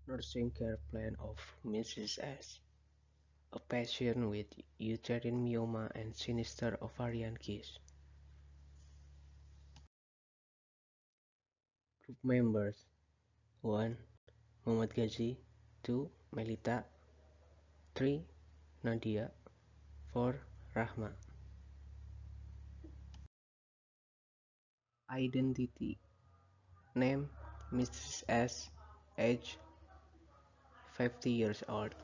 Nursing care plan of Mrs. S. A patient with uterine myoma and sinister ovarian cyst. Group members 1. Muhammad Ghazi 2. Melita 3. Nadia 4. Rahma. Identity Name Mrs. S. Age 50 years old.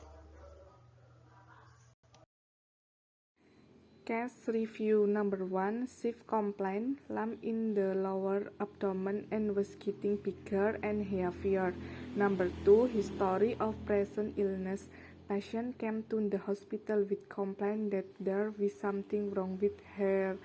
Case review number 1. Shift complaint, lump in the lower abdomen and was getting bigger and heavier. Number 2. History of present illness. Patient came to the hospital with complaint that there was something wrong with her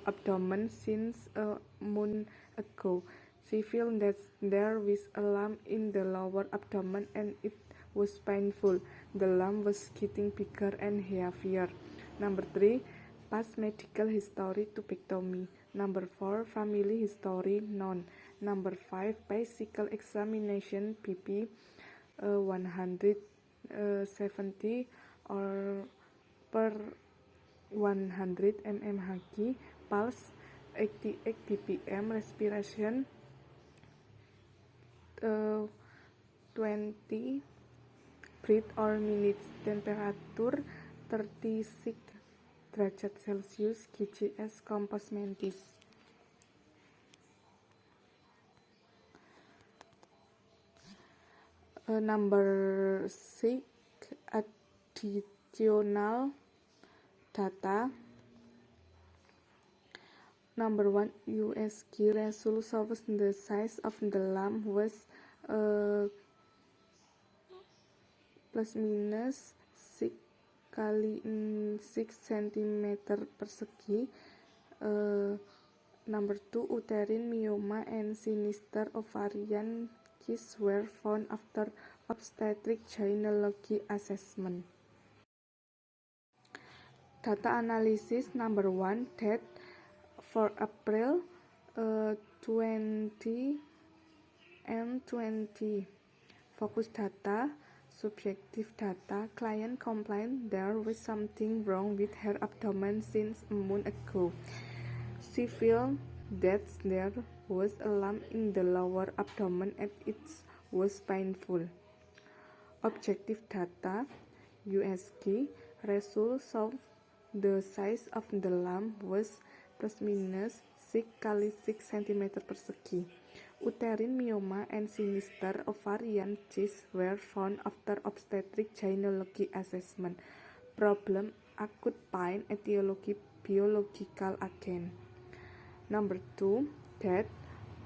abdomen since a month ago. She felt that there was a lump in the lower abdomen and it was painful. The lump was getting bigger and heavier. Number 3. Past medical history tubectomy. Number 4. Family history none. Number 5. Physical examination BP 170 or per 100 mmHg. Pulse 88 bpm. Respiration 20 breath or minutes. Temperature 36 derajat Celcius. GCS Compos Mentis. Number 6. Additional data. Number 1. USG resolution. The size of the lump was plus minus 6 kali 6 cm persegi. Number 2. Uterine myoma and sinister ovarian cysts were found after obstetric gynecology assessment. Data analysis. Number 1. Date for April 20 and 20. Focus data. Subjective data. Client complained there was something wrong with her abdomen since a month ago. She felt that there was a lump in the lower abdomen and it was painful. Objective data. USG result showed the size of the lump was plus minus 6 kali 6 cm persegi. Uterine myoma and sinister ovarian cysts were found after obstetric gynecology assessment. Problem acute pain etiology biological agent. Number 2. Date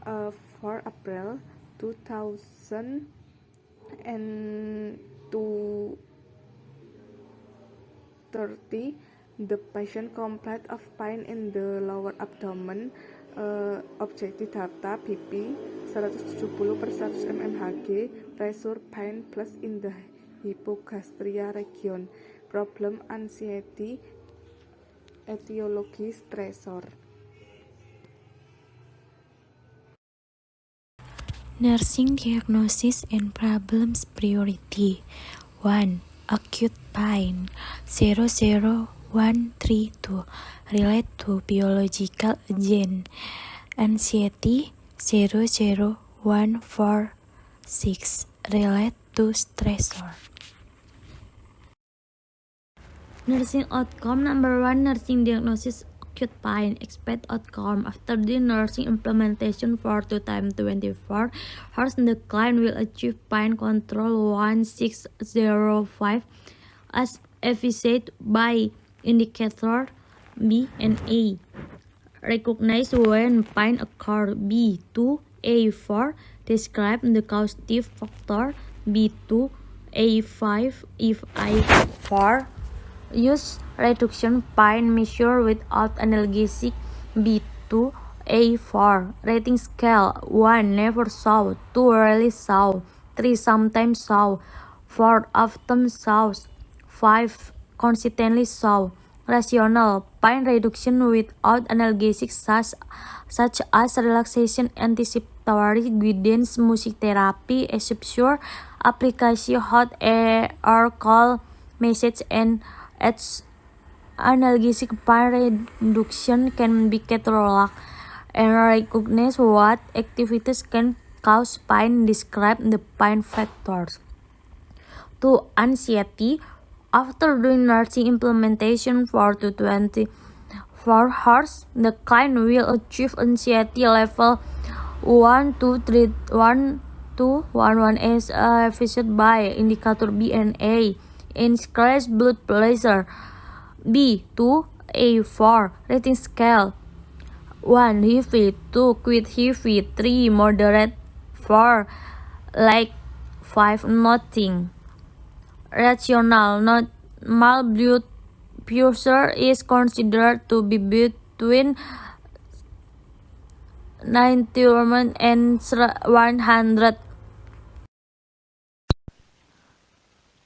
4 April 2030. The patient complained of pain in the lower abdomen. Objective data BP 170/100 mmHg. Pressure pain plus in the hypogastria region. Problem anxiety etiology stressor. Nursing diagnosis and problems priority. 1. Acute pain 00132 relate to biological agent. Anxiety 00146 relate to stressor. Nursing outcome. Number 1. Nursing diagnosis acute pain. Expect outcome. After the nursing implementation for 2024, horse the client will achieve pain control 1605 as evidenced by indicator B and A. Recognize when pain occurs. B2, A4. Describe the causative factor. B2, A5, if I4. Use reduction pain measure without analgesic. B2, A4. Rating scale 1. Never saw. 2. Rarely saw. 3. Sometimes saw. 4. Often saw. 5. Consistently saw. Rational pain reduction without analgesics such as relaxation, respiratory guidance, music therapy, exposure, application, hot or cold massage, and its analgesic pain reduction can be cataloged and recognize what activities can cause pain, describe the pain factors. 2. Anxiety. After doing nursing implementation for 24 hours, the client will achieve anxiety level 1 to 3, 1 to 11 as visited by indicator B and A. Increased blood pressure. B to A4 rating scale. 1 heavy, 2 quite heavy, 3 moderate, 4 like, 5 nothing. Rational. Normal blood pressure is considered to be between 90 and 100.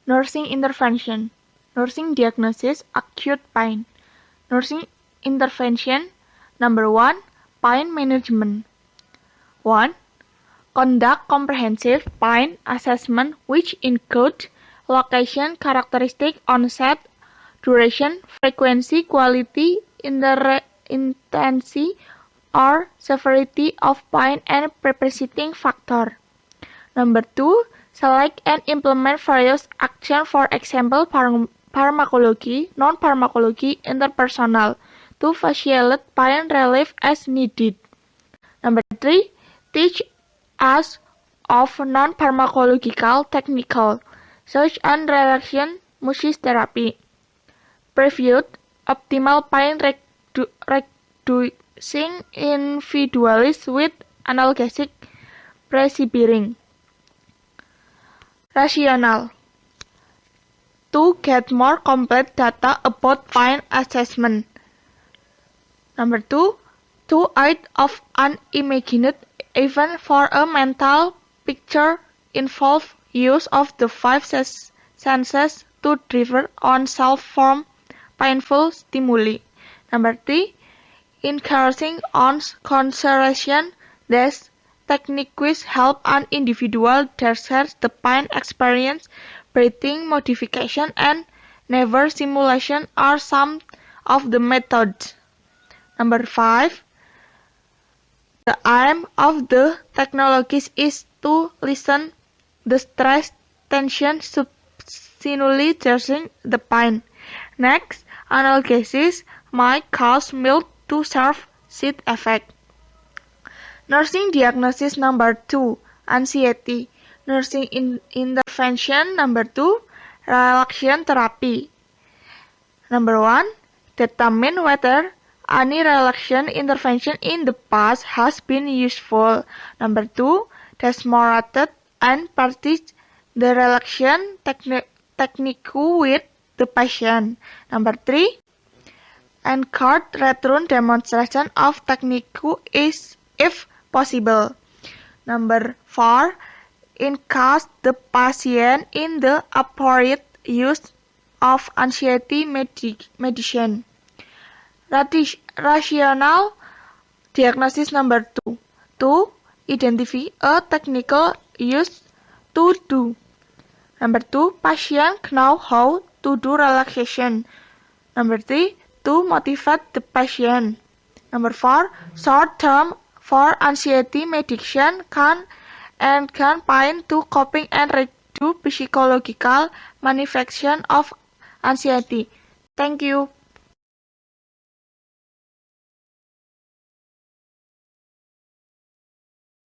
Nursing intervention. Nursing diagnosis acute pain. Nursing intervention number 1. Pain management. 1. Conduct comprehensive pain assessment which include location, characteristic, onset, duration, frequency, quality, intensity, or severity of pain and precipitating factor. Number 2. Select and implement various actions, for example, pharmacology, non-pharmacology, interpersonal, to facilitate pain relief as needed. Number 3. Teach us of non-pharmacological techniques, such as relaxation, music therapy. Previewed optimal pain reducing individuals with analgesic prescribing. Rational. To get more complete data about pain assessment. Number 2. To aid of an imagined event for a mental picture involve use of the 5 senses to deliver on self-formed painful stimuli. Number 3. Encouraging on concentration. These techniques help an individual discern the pain experience. Breathing modification and nerve simulation are some of the methods. Number 5. The aim of the technologies is to lessen the stress, tension, stimuli during the pain. Next, analgesics might cause mild to severe side effects. Nursing diagnosis number 2. Anxiety. Nursing intervention number 2. Relaxation therapy. Number 1. Determine whether any relaxation intervention in the past has been useful. Number 2. Demonstrate and practice the relaxation technique with the patient. Number 3. Encourage return demonstration of technique if possible. Number 4. Engage the patient in the appropriate use of anxiety medicine. Rational diagnosis number 2. To identify a technical use to do. Number 2. Patient know how to do relaxation. Number 3. To motivate the patient. Number 4. Short-term for anxiety medication can pain to coping and reduce psychological manifestation of anxiety. Thank you.